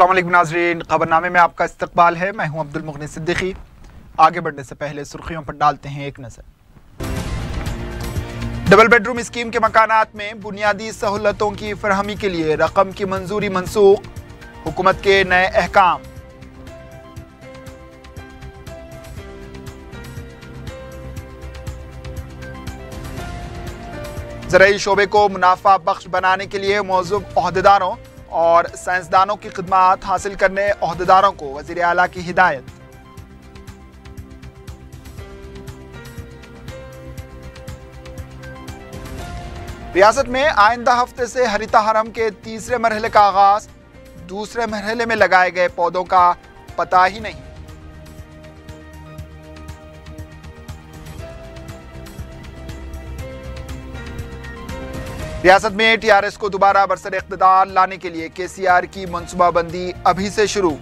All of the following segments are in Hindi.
अस्सलाम वालेकुम नाज़रीन, खबरनामे में आपका इस्तकबाल है। मैं हूं अब्दुल मुगनी सिद्दीकी। आगे बढ़ने से पहले सुर्खियों पर डालते हैं एक नज़र। डबल बेडरूम स्कीम के मकानात में बुनियादी सहूलतों की फरहमी के लिए रकम की मंजूरी मनसूख, हुकूमत के नए अहकाम। ज़राई शोबे को मुनाफा बख्श बनाने के लिए मौजूद ओहदेदारों और साइंसदानों की खिदमात हासिल करने ओहदेदारों को वज़ीर आला की हिदायत। रियासत में आइंदा हफ्ते से हरिता हरम के तीसरे मरहले का आगाज। दूसरे मरहले में लगाए गए पौधों का पता ही नहीं। रियासत में टीआरएस को दोबारा बरसर इख्तिदार लाने के लिए केसीआर की मनसूबाबंदी अभी से शुरू।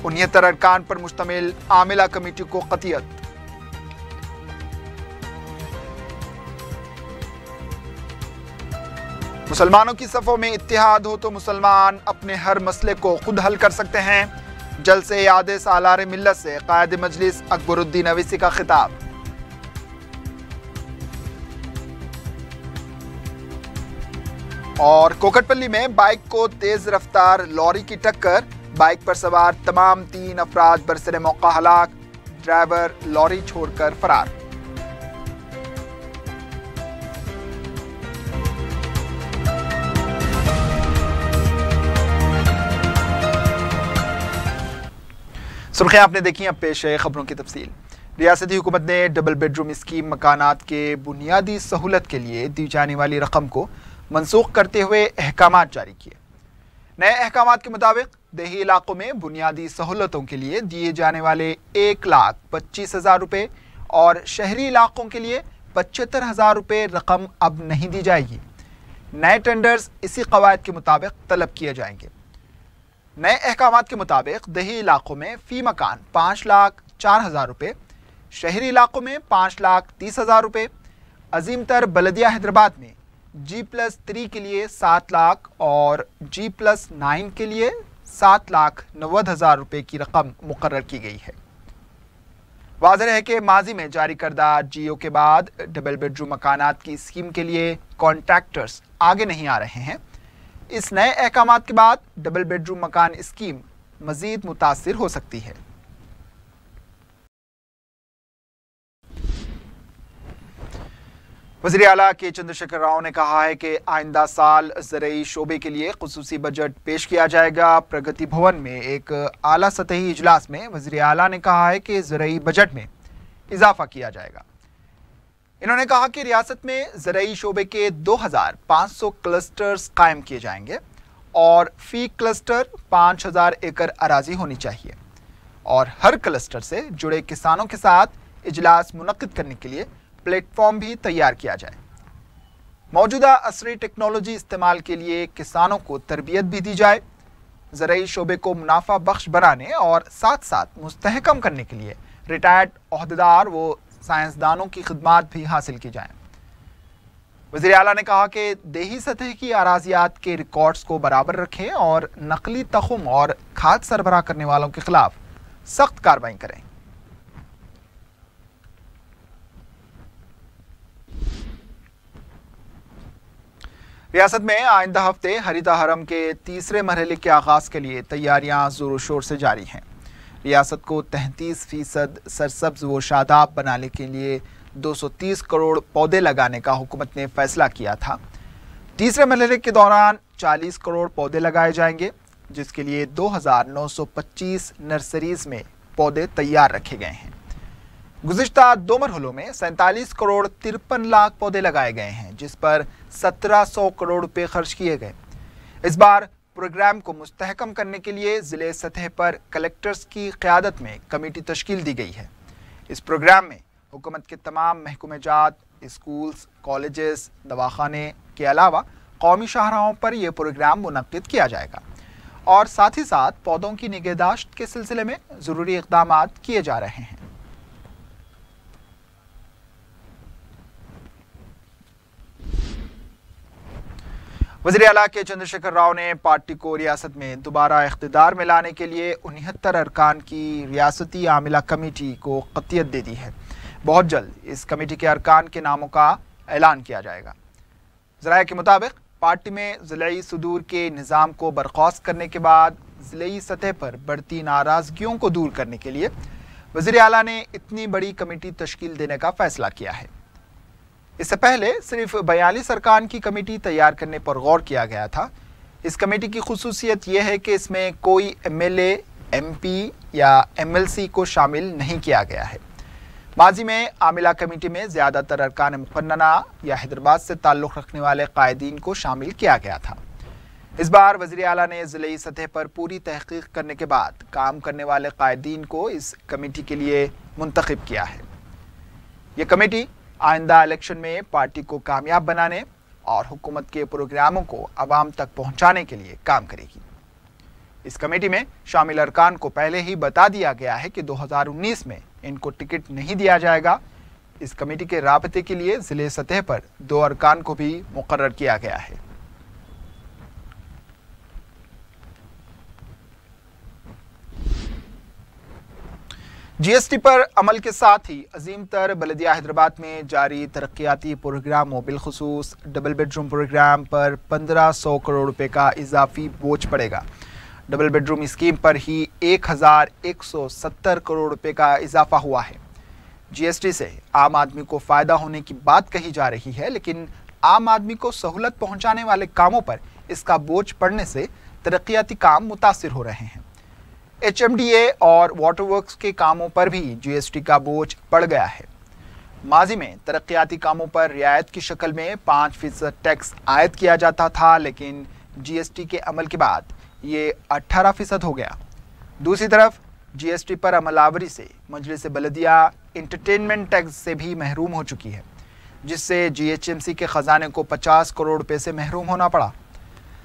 69 अरकान पर मुश्तमिल आमिला कमेटी को क़तियत। मुसलमानों की सफ़ों में इत्तेहाद हो तो मुसलमान अपने हर मसले को खुद हल कर सकते हैं। जल्द से याद सालार मिल्लत से कायद मजलिस अकबरुद्दीन अवीसी का खिताब। और कोकटपल्ली में बाइक को तेज रफ्तार लॉरी की टक्कर। बाइक पर सवार तमाम 3 अफराद बरसरे मौका हलाक। ड्राइवर लॉरी छोड़कर फरार। सुर्खियां आपने देखी, अब पेश है खबरों की तफसील। रियासती हुकूमत ने डबल बेडरूम स्कीम मकानात के बुनियादी सहूलत के लिए दी जाने वाली रकम को मनसूख करते हुए अहकामात जारी किए। नए अहकामात के मुताबिक देही इलाकों में बुनियादी सहूलतों के लिए दिए जाने वाले 1,25,000 रुपये और शहरी इलाकों के लिए 75,000 रुपये रकम अब नहीं दी जाएगी। नए टेंडर्स इसी कवायद के मुताबिक तलब किए जाएंगे। नए अहकामात के मुताबिक देही इलाकों में फ़ी मकान 5,04,000 रुपये, शहरी इलाकों में 5,30,000 रुपये, अजीम तर बलदिया हैदराबाद में G+3 के लिए 7 लाख और G+9 के लिए 7,90,000 रुपये की रकम मुकर्रर की गई है। वाज़ेह है कि माजी में जारी करदा GO के बाद डबल बेडरूम मकानात की स्कीम के लिए कॉन्ट्रैक्टर्स आगे नहीं आ रहे हैं। इस नए अहकामात के बाद डबल बेडरूम मकान स्कीम मजीद मुतासिर हो सकती है। वज़ीर आला के चंद्रशेखर राव ने कहा है कि आइंदा साल ज़राई शोबे के लिए खुसूसी बजट पेश किया जाएगा। प्रगति भवन में एक आला सतही इजलास में वज़ीर आला ने कहा है कि ज़राई बजट में इजाफा किया जाएगा। इन्होंने कहा कि रियासत में ज़राई शोबे के 2,500 क्लस्टर्स कायम किए जाएंगे और फ़ी क्लस्टर 5,000 एकड़ अराजी होनी चाहिए और हर क्लस्टर से जुड़े किसानों के साथ इजलास मुनक्किद करने के लिए प्लेटफॉर्म भी तैयार किया जाए। मौजूदा असरी टेक्नोलॉजी इस्तेमाल के लिए किसानों को तरबियत भी दी जाए। ज़राई शोबे को मुनाफा बख्श बनाने और साथ साथ मुस्तहकम करने के लिए रिटायर्ड ओहदेदार व साइंसदानों की खिदमात भी हासिल की जाएं। वज़ीर आला ने कहा कि देही सतह की अराजियात के रिकॉर्ड्स को बराबर रखें और नकली तखुम और खाद सरबराह करने वालों के खिलाफ सख्त कार्रवाई करें। रियासत में आइंदा हफ्ते हरिता हरम के तीसरे मरहले के आगाज़ के लिए तैयारियां जोरों शोर से जारी हैं। रियासत को 33% सरसब्ज व शादाब बनाने के लिए 230 करोड़ पौधे लगाने का हुकूमत ने फैसला किया था। तीसरे मरहले के दौरान 40 करोड़ पौधे लगाए जाएंगे, जिसके लिए 2,925 नर्सरीज में पौधे तैयार रखे गए हैं। गुज़िश्ता 2 मरहलों में 47 करोड़ 53 लाख पौधे लगाए गए हैं, जिस पर 1,700 करोड़ रुपए खर्च किए गए। इस बार प्रोग्राम को मुस्तहकम करने के लिए ज़िले सतह पर कलेक्टर्स की क़यादत में कमेटी तश्कील दी गई है। इस प्रोग्राम में हुकूमत के तमाम महकूमजात, स्कूल्स, कॉलेजेस, दवाखाने के अलावा कौमी शाहराहों पर यह प्रोग्राम मुनक्किद किया जाएगा और साथ ही साथ पौधों की निगहदाश्त के सिलसिले में ज़रूरी इक़दाम किए जा रहे हैं। वज़ीर आला के चंद्रशेखर राव ने पार्टी को रियासत में दोबारा इख्तिदार में लाने के लिए 69 अरकान की रियासती आमिला कमेटी को क़तियत दे दी है। बहुत जल्द इस कमेटी के अरकान के नामों का ऐलान किया जाएगा। ज़राए के मुताबिक पार्टी में ज़िलाई सदूर के निज़ाम को बर्खास्त करने के बाद ज़िलाई सतह पर बढ़ती नाराज़गियों को दूर करने के लिए वज़ीर आला ने इतनी बड़ी कमेटी तश्कील देने का फैसला किया है। इससे पहले सिर्फ 42 अरकान की कमेटी तैयार करने पर गौर किया गया था। इस कमेटी की खुसूसियत यह है कि इसमें कोई MLA, MP या MLC को शामिल नहीं किया गया है। माजी में आमिला कमेटी में ज़्यादातर अरकान मुक़न्नना या हैदराबाद से ताल्लुक़ रखने वाले कायदीन को शामिल किया गया था। इस बार वज़ीर आला ने ज़िलाई सतह पर पूरी तहक़ीक़ करने के बाद काम करने वाले कायदीन को इस कमेटी के लिए मुंतखब किया है। ये कमेटी आइंदा इलेक्शन में पार्टी को कामयाब बनाने और हुकूमत के प्रोग्रामों को आवाम तक पहुंचाने के लिए काम करेगी। इस कमेटी में शामिल अरकान को पहले ही बता दिया गया है कि 2019 में इनको टिकट नहीं दिया जाएगा। इस कमेटी के राबते के लिए ज़िले सतह पर 2 अरकान को भी मुकर्रर किया गया है। GST पर अमल के साथ ही अजीम तर बलदिया हैदराबाद में जारी तरक्याती प्रोग्रामों बिलखुसूस डबल बेडरूम प्रोग्राम पर 1500 करोड़ रुपए का इजाफी बोझ पड़ेगा। डबल बेडरूम स्कीम पर ही 1170 करोड़ रुपए का इजाफा हुआ है। GST से आम आदमी को फ़ायदा होने की बात कही जा रही है, लेकिन आम आदमी को सहूलत पहुंचाने वाले कामों पर इसका बोझ पड़ने से तरक्याती काम मुतासिर हो रहे हैं। HMDA और वाटर वर्क्स के कामों पर भी GST का बोझ पड़ गया है। माजी में तरक्याती कामों पर रियायत की शक्ल में 5% टैक्स आयद किया जाता था, लेकिन GST के अमल के बाद ये 18% हो गया। दूसरी तरफ GST पर अमलावरी से मजलिस बलदिया इंटरटेनमेंट टैक्स से भी महरूम हो चुकी है, जिससे GHMC के ख़जाने को 50 करोड़ रुपए से महरूम होना पड़ा।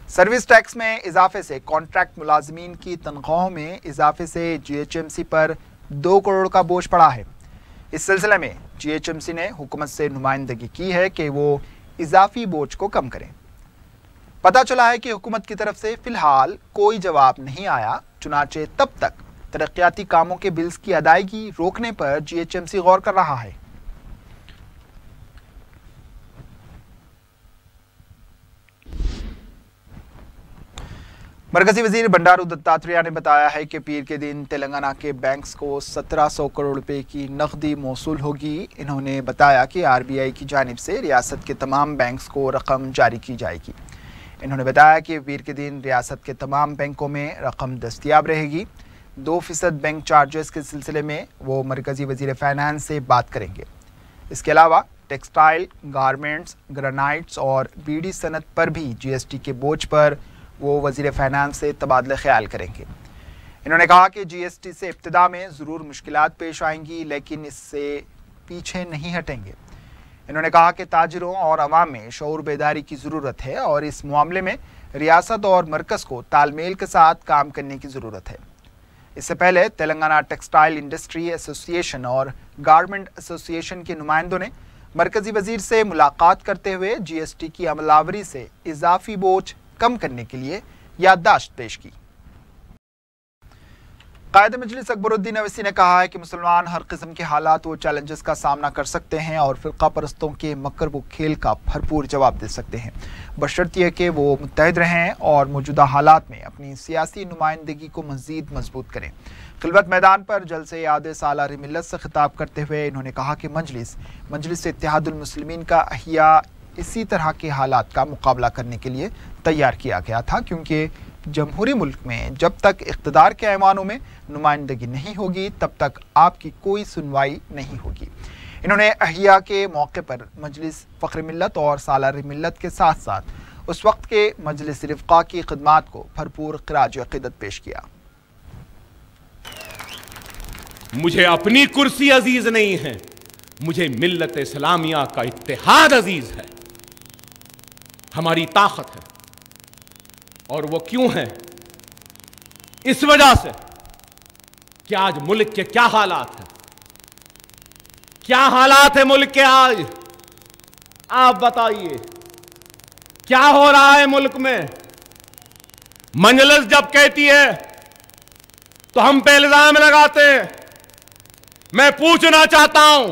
सर्विस टैक्स में इजाफे से कॉन्ट्रैक्ट मुलाजमीन की तनख्वाहों में इजाफे से GHMC पर 2 करोड़ का बोझ पड़ा है। इस सिलसिले में GHMC ने हुकूमत से नुमाइंदगी की है कि वो इजाफी बोझ को कम करें। पता चला है कि हुकूमत की तरफ से फ़िलहाल कोई जवाब नहीं आया, चुनाचे तब तक तरक्याती कामों के बिल्स की अदायगी रोकने पर GHMC गौर कर रहा है। मरकजी वजीर बंडारू दत्तात्रेय ने बताया है कि पीर के दिन तेलंगाना के बैंक्स को 1700 करोड़ रुपए की नकदी मौसूल होगी। इन्होंने बताया कि RBI की जानिब से रियासत के तमाम बैंक्स को रकम जारी की जाएगी। इन्होंने बताया कि पीर के दिन रियासत के तमाम बैंकों में रकम दस्तियाब रहेगी। 2% बैंक चार्जेस के सिलसिले में वो मरकजी वजीर फाइनेंस से बात करेंगे। इसके अलावा टेक्सटाइल, गारमेंट्स, ग्रेनाइट्स और बीड़ी सनत पर भी GST के बोझ पर वो वज़ीर फाइनेंस से तबादला ख्याल करेंगे। इन्होंने कहा कि GST से इब्तिदा में ज़रूर मुश्किलात पेश आएंगी, लेकिन इससे पीछे नहीं हटेंगे। इन्होंने कहा कि ताजिरों और अवाम में शऊर बेदारी की ज़रूरत है और इस मामले में रियासत और मरकज़ को तालमेल के साथ काम करने की ज़रूरत है। इससे पहले तेलंगाना टेक्सटाइल इंडस्ट्री एसोसिएशन और गारमेंट एसोसिएशन के नुमाइंदों ने मरकज़ी वज़ीर से मुलाकात करते हुए GST की अमलावरी से इजाफी बोझ कम करने के लिए याददाश्त पेश की। कायद मजलिस अकबरुद्दीन अवैसी ने कहा है कि मुसलमान हर किस्म के हालात व चैलेंजेस का सामना कर सकते हैं और फ़िरक़ा परस्तों के मकर व खेल का भरपूर जवाब दे सकते हैं, बशर्ते कि वो मुत्तहिद रहें और मौजूदा हालात में अपनी सियासी नुमाइंदगी को मज़ीद मजबूत करें। खिलवत मैदान पर जलसे याद सालार मिल्लत से खिताब करते हुए इन्होंने कहा कि मजलिस इत्तेहादुल मुस्लिमीन का अहिया इसी तरह के हालात का मुकाबला करने के लिए तैयार किया गया था, क्योंकि जमहूरी मुल्क में जब तक इख्तिदार के ऐवानों में नुमाइंदगी नहीं होगी तब तक आपकी कोई सुनवाई नहीं होगी। इन्होंने अहिया के मौके पर मजलिस फ़ख्र मिल्लत और सालार मिल्लत के साथ साथ उस वक्त के मजलिस रिफ़्क़ा की खिदमात को भरपूर ख़िराज अक़ीदत पेश किया। मुझे अपनी कुर्सी अजीज नहीं है, मुझे मिल्लत इस्लामिया का इत्तेहाद अजीज है। हमारी ताकत है और वो क्यों है? इस वजह से कि आज मुल्क के क्या हालात हैं, क्या हालात है मुल्क के आज। आप बताइए क्या हो रहा है मुल्क में? मंजलिस जब कहती है तो हम पे इल्जाम लगाते हैं। मैं पूछना चाहता हूं,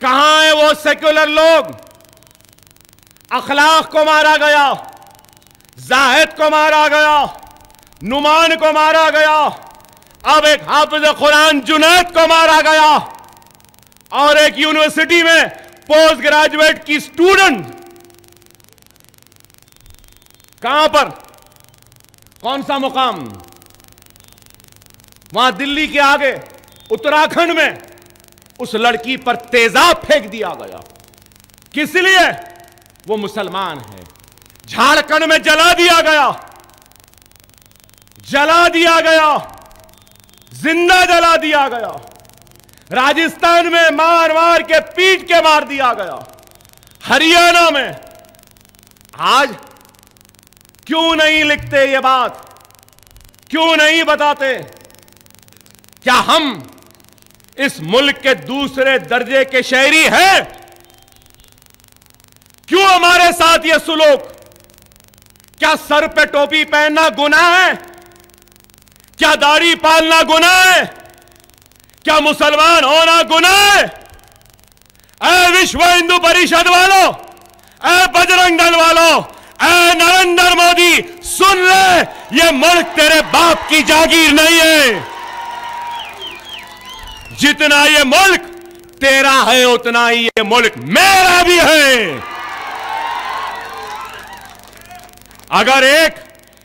कहां है वो सेक्युलर लोग? अखलाक को मारा गया, जाहिद को मारा गया, नुमान को मारा गया, अब एक हाफिज कुरान जुनैद को मारा गया, और एक यूनिवर्सिटी में पोस्ट ग्रेजुएट की स्टूडेंट कहां पर, कौन सा मुकाम? वहां दिल्ली के आगे उत्तराखंड में उस लड़की पर तेजाब फेंक दिया गया। किस लिए? वो मुसलमान है। झारखंड में जला दिया गया, जला दिया गया, जिंदा जला दिया गया। राजस्थान में मार मार के पीट के मार दिया गया। हरियाणा में आज क्यों नहीं लिखते ये बात? क्यों नहीं बताते? क्या हम इस मुल्क के दूसरे दर्जे के शहरी हैं? क्यों हमारे साथ ये सुलूक? क्या सर पे टोपी पहनना गुनाह है? क्या दाढ़ी पालना गुनाह है? क्या मुसलमान होना गुनाह है? ऐ विश्व हिंदू परिषद वालों, ऐ बजरंग दल वालों, ऐ नरेंद्र मोदी, सुन ले, ये मुल्क तेरे बाप की जागीर नहीं है। जितना ये मुल्क तेरा है उतना ही ये मुल्क मेरा भी है। अगर एक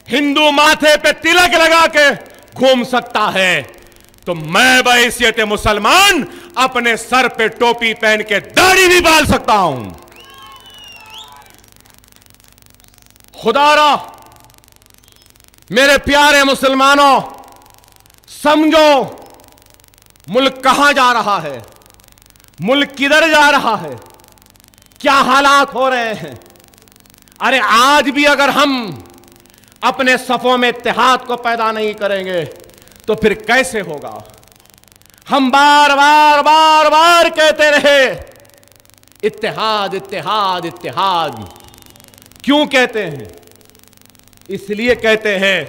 हिंदू माथे पे तिलक लगा के घूम सकता है तो मैं बहैसियत मुसलमान अपने सर पे टोपी पहन के दाढ़ी भी बाल सकता हूं। खुदारा मेरे प्यारे मुसलमानों, समझो मुल्क कहां जा रहा है, मुल्क किधर जा रहा है, क्या हालात हो रहे हैं। अरे आज भी अगर हम अपने सफों में इत्तेहाद को पैदा नहीं करेंगे तो फिर कैसे होगा? हम बार बार बार बार कहते रहे इत्तेहाद इत्तेहाद इत्तेहाद। क्यों कहते हैं? इसलिए कहते हैं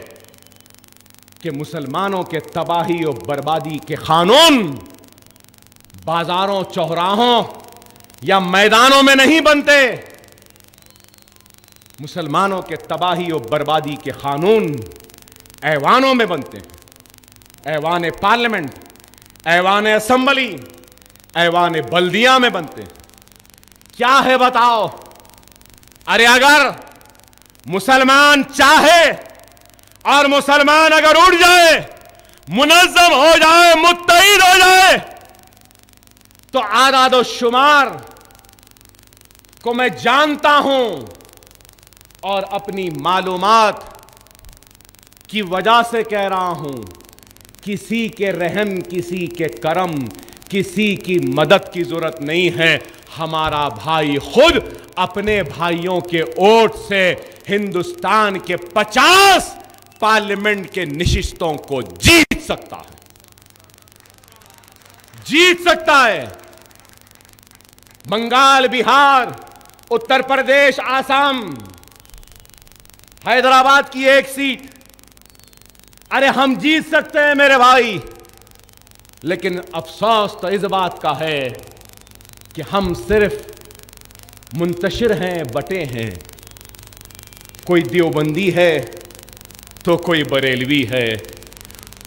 कि मुसलमानों के तबाही और बर्बादी के कानून बाजारों, चौराहों या मैदानों में नहीं बनते। मुसलमानों के तबाही और बर्बादी के कानून ऐवानों में बनते हैं। ऐवान पार्लियामेंट, ऐवान असेंबली, ऐवान बल्दिया में बनते हैं। क्या है बताओ? अरे अगर मुसलमान चाहे और मुसलमान अगर उठ जाए, मुनज़्ज़म हो जाए, मुत्तहिद हो जाए, तो आदाद व शुमार को मैं जानता हूं और अपनी मालूमात की वजह से कह रहा हूं, किसी के रहम, किसी के करम, किसी की मदद की जरूरत नहीं है। हमारा भाई खुद अपने भाइयों के वोट से हिंदुस्तान के 50 पार्लियामेंट के नशिस्तों को जीत सकता है, जीत सकता है। बंगाल, बिहार, उत्तर प्रदेश, आसाम, हैदराबाद की एक सीट, अरे हम जीत सकते हैं मेरे भाई। लेकिन अफसोस तो इस बात का है कि हम सिर्फ मुंतशिर हैं, बटे हैं। कोई देवबंदी है तो कोई बरेलवी है,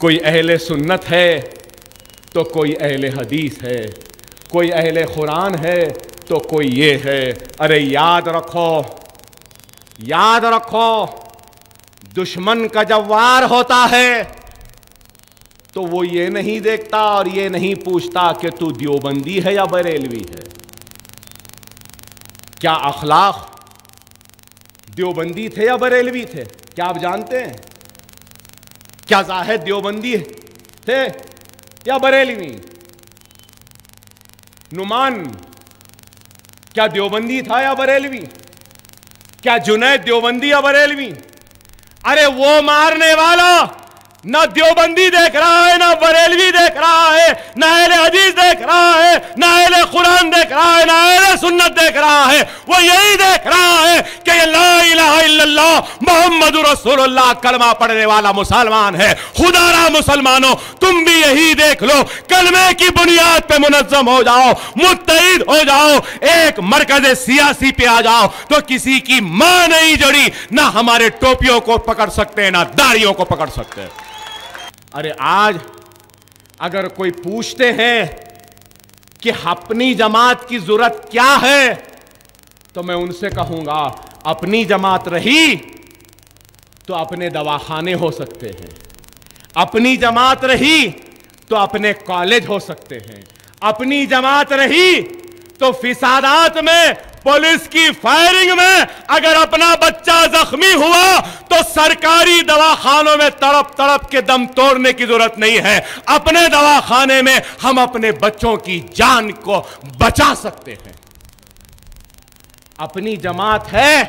कोई अहले सुन्नत है तो कोई अहले हदीस है, कोई अहले कुरान है तो कोई ये है। अरे याद रखो, याद रखो, दुश्मन का जब वार होता है तो वो ये नहीं देखता और ये नहीं पूछता कि तू देवबंदी है या बरेलवी है। क्या अखलाक देवबंदी थे या बरेलवी थे? क्या आप जानते हैं? क्या जाहिद देवबंदी थे या बरेलवी? नुमान क्या देवबंदी था या बरेलवी? क्या जुनैद देवबंदी या बरेलवी? अरे वो मारने वाला ना देवबंदी देख रहा है, ना बरेलवी देख रहा है, ना अहले हदीस देख रहा है, ना अहले कुरान देख रहा है, ना अहले सुन्नत देख रहा है। वो यही देख रहा है कि ये ला इलाहा इल्लल्लाह मोहम्मदुर रसूलुल्लाह कलमा पढ़ने वाला मुसलमान है। खुदारा मुसलमानों, तुम भी यही देख लो, कलमे की बुनियाद पे मुनज्जम हो जाओ, मुत्तहिद हो जाओ, एक मरकज सियासी पे आ जाओ, तो किसी की मां नहीं जड़ी, ना हमारे टोपियों को पकड़ सकते, ना दाढ़ियों को पकड़ सकते। अरे आज अगर कोई पूछते हैं कि अपनी जमात की जरूरत क्या है, तो मैं उनसे कहूंगा अपनी जमात रही तो अपने दवाखाने हो सकते हैं, अपनी जमात रही तो अपने कॉलेज हो सकते हैं, अपनी जमात रही तो फिसादात में, पुलिस की फायरिंग में अगर अपना बच्चा जख्मी हुआ तो सरकारी दवाखानों में तड़प तड़प के दम तोड़ने की जरूरत नहीं है। अपने दवाखाने में हम अपने बच्चों की जान को बचा सकते हैं। अपनी जमात है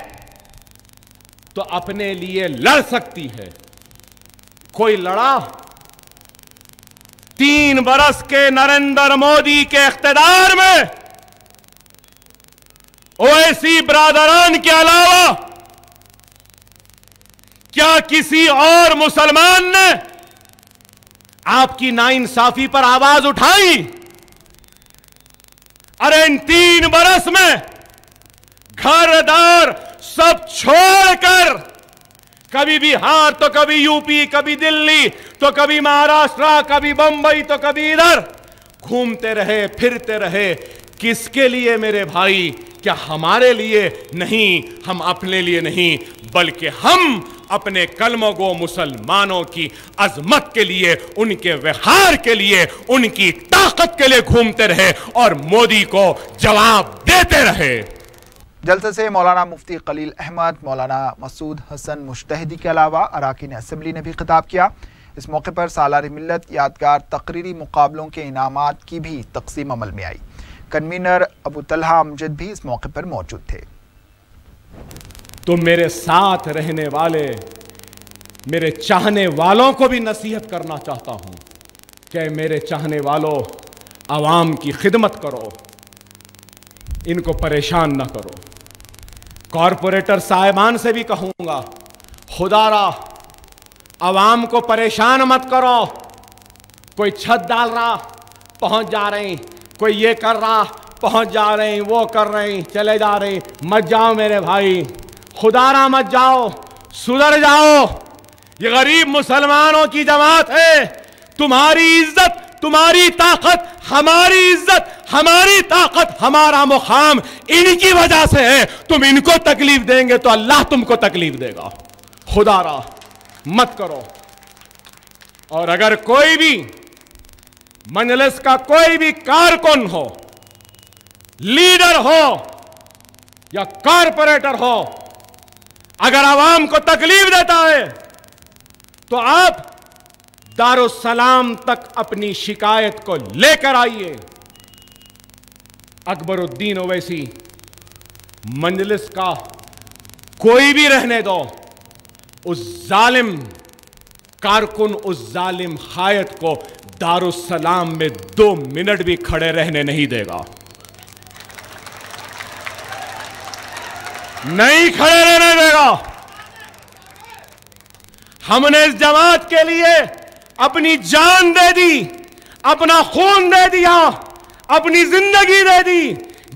तो अपने लिए लड़ सकती है। कोई लड़ा? 3 बरस के नरेंद्र मोदी के इख्तिदार में ओवैसी ब्रादरान के अलावा क्या किसी और मुसलमान ने आपकी नाइंसाफी पर आवाज उठाई? अरे इन 3 बरस में घर-दार सब छोड़कर कभी बिहार तो कभी यूपी, कभी दिल्ली तो कभी महाराष्ट्र, कभी बंबई तो कभी इधर घूमते रहे, फिरते रहे। किसके लिए मेरे भाई? क्या हमारे लिए नहीं, हम अपने लिए नहीं, बल्कि हम अपने कलमों को मुसलमानों की अजमत के लिए, उनके वक़ार के लिए, उनकी ताकत के लिए घूमते रहे और मोदी को जवाब देते रहे। जलसे से मौलाना मुफ्ती खलील अहमद, मौलाना मसूद हसन मुश्तहिदी के अलावा अराकीन असम्बली ने भी खिताब किया। इस मौके पर सालार मिल्लत यादगार तकरीरी मुकाबलों के इनामात की भी तकसीम अमल में आई। कन्वीनर अबू तलहा अमजद भी इस मौके पर मौजूद थे। तो मेरे साथ रहने वाले, मेरे चाहने वालों को भी नसीहत करना चाहता हूं कि मेरे चाहने वालों, आवाम की खिदमत करो, इनको परेशान ना करो। कॉरपोरेटर साहिबान से भी कहूंगा, खुदारा आवाम को परेशान मत करो। कोई छत डाल रहा, पहुंच जा रहे हैं, कोई ये कर रहा, पहुंच जा रहे हैं, वो कर रहे हैं, चले जा रहे हैं। मत जाओ मेरे भाई, खुदारा मत जाओ, सुधर जाओ। ये गरीब मुसलमानों की जमात है। तुम्हारी इज्जत, तुम्हारी ताकत, हमारी इज्जत, हमारी ताकत, हमारा मुकाम इनकी वजह से है। तुम इनको तकलीफ देंगे तो अल्लाह तुमको तकलीफ देगा। खुदारा मत करो। और अगर कोई भी मजलिस का कोई भी कारकुन हो, लीडर हो या कॉरपोरेटर हो, अगर आवाम को तकलीफ देता है तो आप दारुस्सलाम तक अपनी शिकायत को लेकर आइए। अकबरुद्दीन ओवैसी मजलिस का कोई भी रहने दो, उस जालिम कारकुन, उस जालिम खायत को दारुस्सलाम में 2 मिनट भी खड़े रहने नहीं देगा। नहीं खड़े रहने देगा। हमने इस जमात के लिए अपनी जान दे दी, अपना खून दे दिया, अपनी जिंदगी दे दी।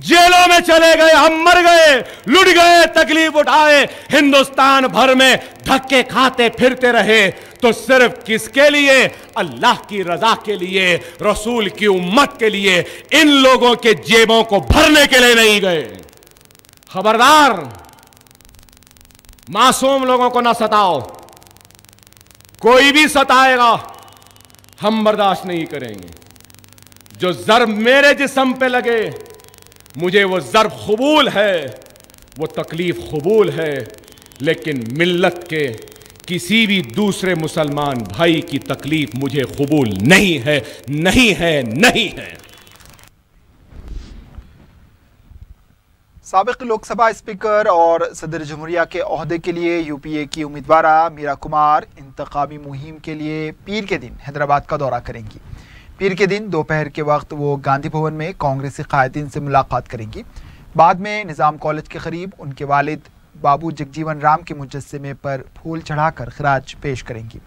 जेलों में चले गए, हम मर गए, लुट गए, तकलीफ उठाए, हिंदुस्तान भर में धक्के खाते फिरते रहे। तो सिर्फ किसके लिए? अल्लाह की रजा के लिए, रसूल की उम्मत के लिए, इन लोगों के जेबों को भरने के लिए नहीं गए। खबरदार, मासूम लोगों को ना सताओ। कोई भी सताएगा हम बर्दाश्त नहीं करेंगे। जो ज़र्ब मेरे जिस्म पे लगे, मुझे वो ज़र्ब कबूल है, वो तकलीफ कबूल है, लेकिन मिल्लत के किसी भी दूसरे मुसलमान भाई की तकलीफ मुझे कबूल नहीं है, नहीं है, नहीं है। साबिक लोकसभा स्पीकर और सदर जमहूरिया के ओहदे के लिए यूपीए की उम्मीदवारा मीरा कुमार इंतखाबी मुहिम के लिए पीर के दिन हैदराबाद का दौरा करेंगी। पीर के दिन दोपहर के वक्त वो गांधी भवन में कांग्रेसी कायदीन से मुलाकात करेंगी। बाद में निज़ाम कॉलेज के करीब उनके वालिद बाबू जगजीवन राम के मुजस्समे पर फूल चढ़ाकर खिराज पेश करेंगी।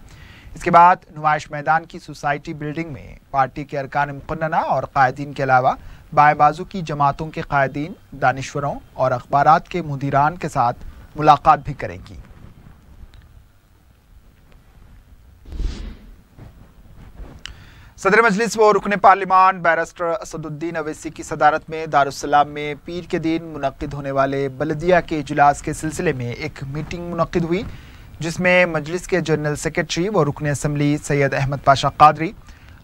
इसके बाद नुमाइश मैदान की सोसाइटी बिल्डिंग में पार्टी के अरकान मुक़न्नना और कायदीन के अलावा बाएं बाजू की जमातों के कायदीन, दानिश्वरों और अखबारात के मुदीरान के साथ मुलाकात भी करेंगी। सदर मजलिस व रुकन पार्लिमान बैरिस्टर असदुद्दीन अवैसी की सदारत में दारुस्सलाम में पीर के दिन मुनक्किद होने वाले बलदिया के इजलास के सिलसिले में एक मीटिंग मुनक्किद हुई, जिसमें मजलिस के जनरल सेक्रेटरी व रुकन असम्बली सैयद अहमद पाशा कादरी,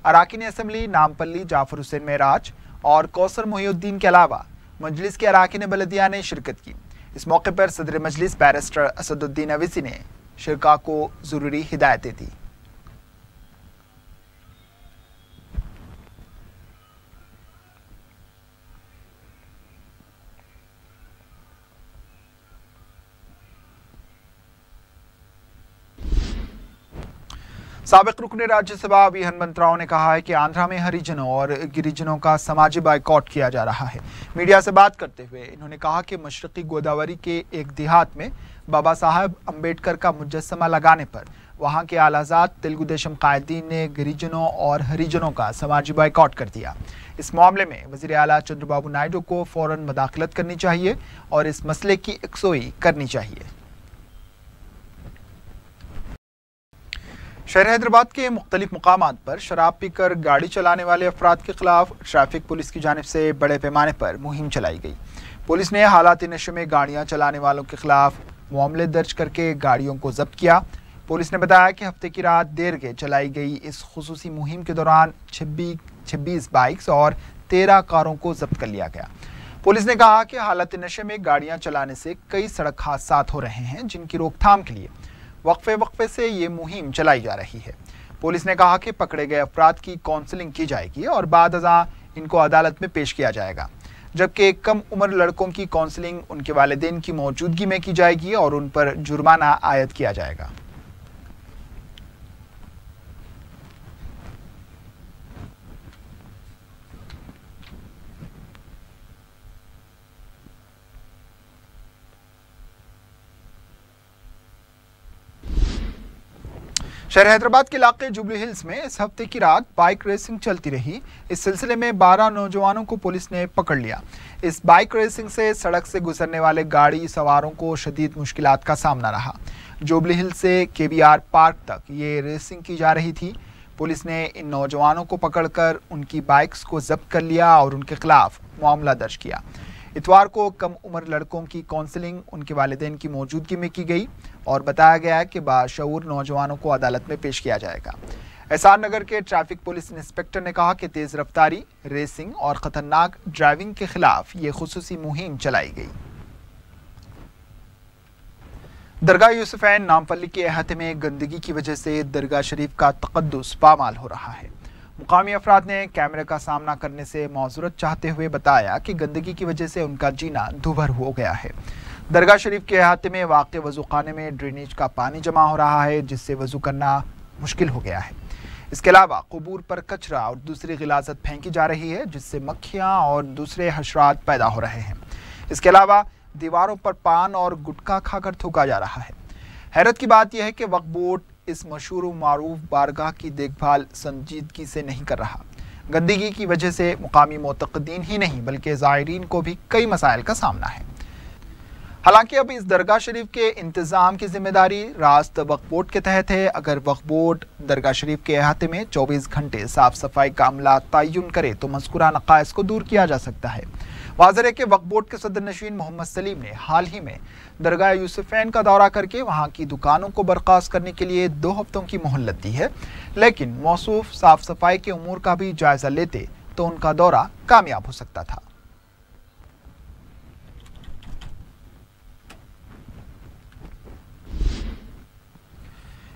अराकीन असम्बली नामपल्ली जाफर हुसैन मेराज और कौसर मोहिउद्दीन के अलावा मजलिस के अराकीन बलदिया ने शिरकत की। इस मौके पर सदर मजलिस बैरिस्टर असदुद्दीन अवैसी ने शिरका को ज़रूरी हिदायतें दी। साबिक रुकन राज्यसभा वी हनुमंतराव ने कहा है कि आंध्रा में हरिजनों और गिरिजनों का समाजी बाइकॉट किया जा रहा है। मीडिया से बात करते हुए इन्होंने कहा कि मशरकी गोदावरी के एक देहात में बाबा साहब अम्बेडकर का मुजस्समा लगाने पर वहां के आलाजात तेलुगु देशम कायदीन ने गिरिजनों और हरिजनों का समाजी बाइकॉट कर दिया। इस मामले में वज़ीर आला चंद्रबाबू नायडू को फौरन मदाखलत करनी चाहिए और इस मसले की यकसोई करनी चाहिए। शहर हैदराबाद के मुख्तलिफ मुकामात पर शराब पीकर गाड़ी चलाने वाले अफराद के खिलाफ ट्रैफिक पुलिस की जानिब से बड़े पैमाने पर मुहिम चलाई गई। पुलिस ने हालात नशे में गाड़ियां चलाने वालों के खिलाफ मामले दर्ज करके गाड़ियों को जब्त किया। पुलिस ने बताया कि हफ्ते की रात देर के चलाई गई इस खुसूसी मुहिम के दौरान 26 बाइक्स और 13 कारों को जब्त कर लिया गया। पुलिस ने कहा कि हालत नशे में गाड़ियां चलाने से कई सड़क हादसात हो रहे हैं, जिनकी रोकथाम के लिए वक्फे से ये मुहिम चलाई जा रही है। पुलिस ने कहा कि पकड़े गए अफराद की काउंसलिंग की जाएगी और बाद अज़ा इनको अदालत में पेश किया जाएगा, जबकि कम उम्र लड़कों की काउंसलिंग उनके वालिदैन की मौजूदगी में की जाएगी और उन पर जुर्माना आयद किया जाएगा। शहर हैदराबाद के इलाके जुबली हिल्स में इस हफ्ते की रात बाइक रेसिंग चलती रही। इस सिलसिले में 12 नौजवानों को पुलिस ने पकड़ लिया। इस बाइक रेसिंग से सड़क से गुजरने वाले गाड़ी सवारों को शदीद मुश्किलात का सामना रहा। जुबली हिल्स से केबीआर पार्क तक ये रेसिंग की जा रही थी। पुलिस ने इन नौजवानों को पकड़कर उनकी बाइक्स को जब्त कर लिया और उनके खिलाफ मामला दर्ज किया। इतवार को कम उम्र लड़कों की काउंसलिंग उनके वालिदैन की मौजूदगी में की गई और बताया गया कि बाशऊर नौजवानों को अदालत में पेश किया जाएगा। एहसान नगर के ट्रैफिक पुलिस इंस्पेक्टर ने कहा कि तेज़ रफ्तारी, रेसिंग और ख़तरनाक ड्राइविंग के खिलाफ ये खुसूसी मुहिम चलाई गई। दरगाह यूसुफैन नामपल्ली के अहाते में गंदगी की वजह से दरगाह शरीफ का तक़द्दुस पामाल हो रहा है। मुकामी अफराद ने कैमरे का सामना करने से माज़ूरत चाहते हुए बताया कि गंदगी की वजह से उनका जीना दूभर हो गया है। दरगाह शरीफ के अहाते में वाक़े वज़ूखाने में ड्रेनेज का पानी जमा हो रहा है, जिससे वज़ू करना मुश्किल हो गया है। इसके अलावा क़ुबूर पर कचरा और दूसरी गिलाज़त फेंकी जा रही है, जिससे मक्खियाँ और दूसरे हशरात पैदा हो रहे हैं। इसके अलावा दीवारों पर पान और गुटखा खाकर थूका जा रहा है। हैरत की बात यह है कि वक्फ बोर्ड इस मशहूर मारूफ बारगाह की देखभाल संजीदगी से नहीं कर रहा। गंदगी की वजह से मुकामी मोतक़दीन ही नहीं बल्कि ज़ायरीन को भी कई मसाइल का सामना है। हालांकि अब इस दरगाह शरीफ के इंतज़ाम की जिम्मेदारी रास्त वक्फ बोर्ड के तहत है। अगर वक्फ बोर्ड दरगाह शरीफ के अहाते में 24 घंटे साफ सफाई का अमला तयन करे तो मज़कूरा नक़ाइस को दूर किया जा सकता है। वाज़ेह है कि वक्फ बोर्ड के सदर नशीन मोहम्मद सलीम ने हाल ही में दरगाह यूसुफैन का दौरा करके वहाँ की दुकानों को बर्खास्त करने के लिए 2 हफ्तों की मोहलत दी है, लेकिन मौसूफ साफ सफाई के उमूर का भी जायजा लेते तो उनका दौरा कामयाब हो सकता था।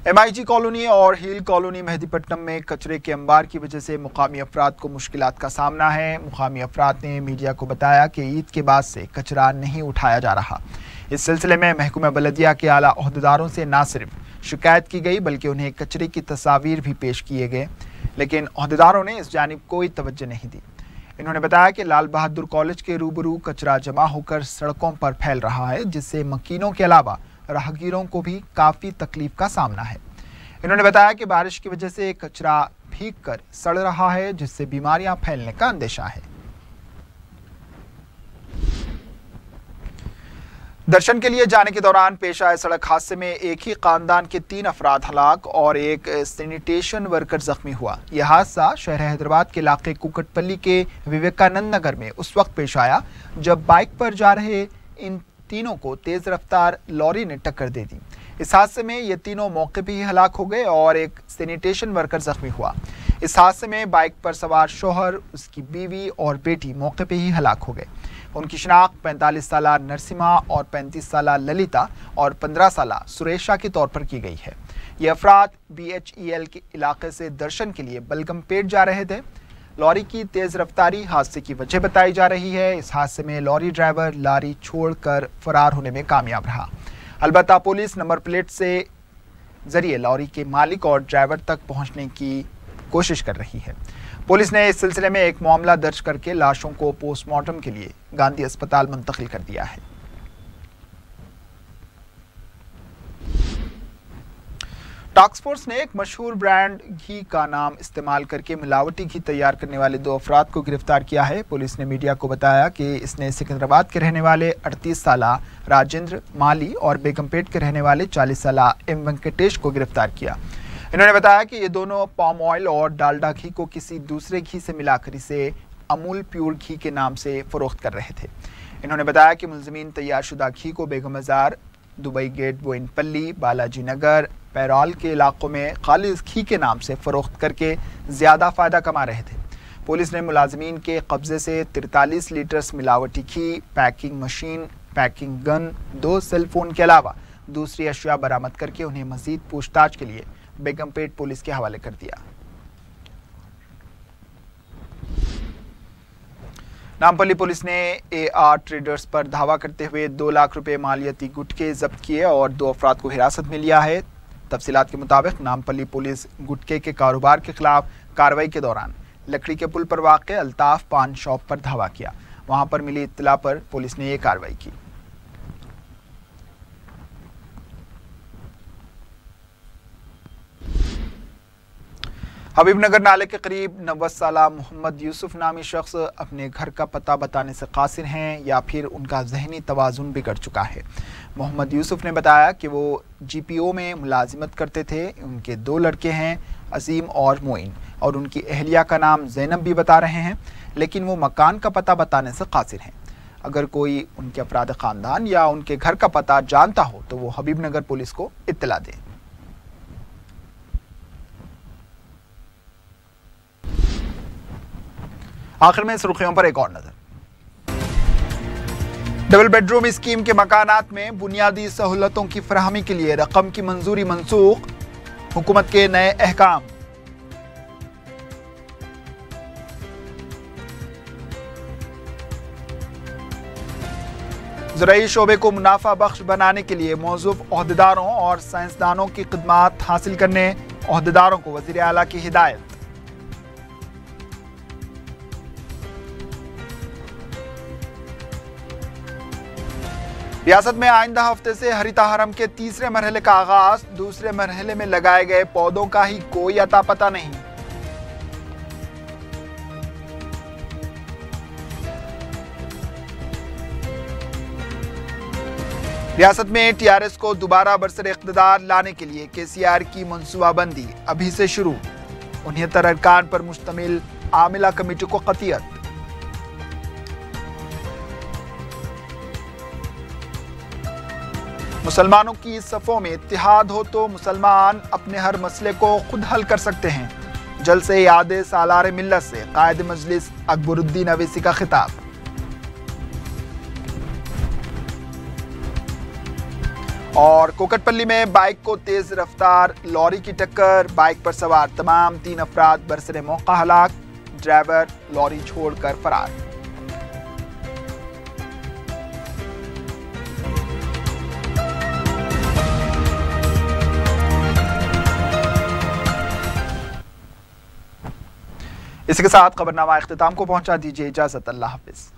MIG कॉलोनी और हील कॉलोनी मेहदीपट्टनम में कचरे के अंबार की वजह से मुकामी अफराद को मुश्किलात का सामना है। मुकामी अफराद ने मीडिया को बताया कि ईद के बाद से कचरा नहीं उठाया जा रहा। इस सिलसिले में महकमा बलदिया के आला ओहदेदारों से न सिर्फ शिकायत की गई बल्कि उन्हें कचरे की तस्वीर भी पेश किए गए, लेकिन ओहदेदारों ने इस जानिब कोई तवज्जो नहीं दी। इन्होंने बताया कि लाल बहादुर कॉलेज के रूबरू कचरा जमा होकर सड़कों पर फैल रहा है, जिससे मकीनों के अलावा राहगीरों को भी काफ़ी तकलीफ का सामना है। इन्होंने बताया कि बारिश की वजह से कचरा भीग कर सड़ रहा है, जिससे बीमारियां फैलने का अंदेशा है। दर्शन के लिए जाने के दौरान पेश आए सड़क हादसे में एक ही खानदान के 3 अफराद हलाक और एक सैनिटेशन वर्कर जख्मी हुआ। यह हादसा शहर हैदराबाद के इलाके कुकटपल्ली के विवेकानंद नगर में उस वक्त पेश आया जब बाइक पर जा रहे इन तीनों को तेज रफ्तार लॉरी ने टक्कर दे दी। इस हादसे में ये तीनों मौके पर ही हलाक हो गए और एक सैनिटेशन वर्कर जख्मी हुआ। इस हादसे में बाइक पर सवार शौहर, उसकी बीवी और बेटी मौके पर ही हलाक हो गए। उनकी शिनाख्त 45 साला नरसिम्हा और 35 साला ललिता और 15 साला सुरेशा के तौर पर की गई है। ये अफराद BHEL के इलाके से दर्शन के लिए बलगमपेट जा रहे थे। लॉरी की तेज रफ्तारी हादसे की वजह बताई जा रही है। इस हादसे में लॉरी ड्राइवर लारी छोड़कर फरार होने में कामयाब रहा। अलबत्ता पुलिस नंबर प्लेट से जरिए लॉरी के मालिक और ड्राइवर तक पहुंचने की कोशिश कर रही है। पुलिस ने इस सिलसिले में एक मामला दर्ज करके लाशों को पोस्टमार्टम के लिए गांधी अस्पताल मुंतकिल कर दिया है। टास्क फोर्स ने एक मशहूर ब्रांड घी का नाम इस्तेमाल करके मिलावटी घी तैयार करने वाले 2 अफराद को गिरफ्तार किया है। पुलिस ने मीडिया को बताया कि इसने सिकंदराबाद के रहने वाले 38 साला राजेंद्र माली और बेगमपेट के रहने वाले 40 साला M वेंकटेश को गिरफ्तार किया। इन्होंने बताया कि ये दोनों पाम ऑयल और डालडा घी को किसी दूसरे घी से मिलाकर इसे अमूल प्योर घी के नाम से फरोख्त कर रहे थे। इन्होंने बताया कि मुलजमीन तैयारशुदा घी को बेगम बाजार, दुबई गेट, बोइनपल्ली, बालाजी नगर, पैराल के इलाकों में खालिस घी के नाम से फरोख्त करके ज़्यादा फ़ायदा कमा रहे थे। पुलिस ने मुलाजमीन के कब्जे से 43 लीटर मिलावटी घी, packing machine, packing gun, 2 cell phone के अलावा दूसरी अशिया बरामद करके उन्हें मजीद पूछताछ के लिए बेगमपेट पुलिस के हवाले कर दिया। नामपल्ली पुलिस ने AR ट्रेडर्स पर धावा करते हुए 2 लाख रुपए मालियती गुटके जब्त किए और 2 अफराद को हिरासत में लिया है। तफसीलात के मुताबिक नामपल्ली पुलिस गुटके के कारोबार के खिलाफ कार्रवाई के दौरान लकड़ी के पुल पर वाक़ अल्ताफ पान शॉप पर धावा किया। वहां पर मिली इत्तला पर पुलिस ने यह कार्रवाई की। हबीबनगर नाले के करीब 90 साला मोहम्मद यूसुफ नामी शख्स अपने घर का पता बताने से कासिर हैं या फिर उनका जहनी तवाज़ुन बिगड़ चुका है। मोहम्मद यूसुफ ने बताया कि वो GPO में मुलाजिमत करते थे। उनके 2 लड़के हैं, अजीम और मोइन, और उनकी अहलिया का नाम ज़ैनब भी बता रहे हैं, लेकिन वो मकान का पता बताने से कासिर हैं। अगर कोई उनके अफराद ख़ानदान या उनके घर का पता जानता हो तो वो हबीबनगर पुलिस को इत्तला दें। आखिर में सुर्खियों पर एक और नजर। डबल बेडरूम स्कीम के मकानात में बुनियादी सहूलतों की फराहमी के लिए रकम की मंजूरी मनसूख, हुकूमत के नए अहकाम। ज़राई शोबे को मुनाफा बख्श बनाने के लिए मौजूद ओहदेदारों और साइंसदानों की खिदमात हासिल करने ओहदेदारों को वज़ीर आला की हिदायत। रियासत में आइंदा हफ्ते से हरिता हरम के 3रे मरहले का आगाज। 2रे मरहले में लगाए गए पौधों का ही कोई अता पता नहीं। रियासत में TRS को दोबारा बरसर इख्तिदार लाने के लिए KCR की मंसूबाबंदी अभी से शुरू। 69 अरकान पर मुश्तमिल आमिला कमेटी को क़तियत। मुसलमानों की सफ़ों में इत्तिहाद हो तो मुसलमान अपने हर मसले को खुद हल कर सकते हैं। जल से याद सालार मिल्लत से कायद मजलिस अकबरुद्दीन अवैसी का खिताब। और कोकटपल्ली में बाइक को तेज रफ्तार लॉरी की टक्कर। बाइक पर सवार तमाम 3 अफराद बरसरे मौका हलाक, ड्राइवर लॉरी छोड़कर फरार। इसी के साथ खबरनामा इख्तिताम को पहुंचा। दीजिए इजाजत, अल्लाह हाफिज।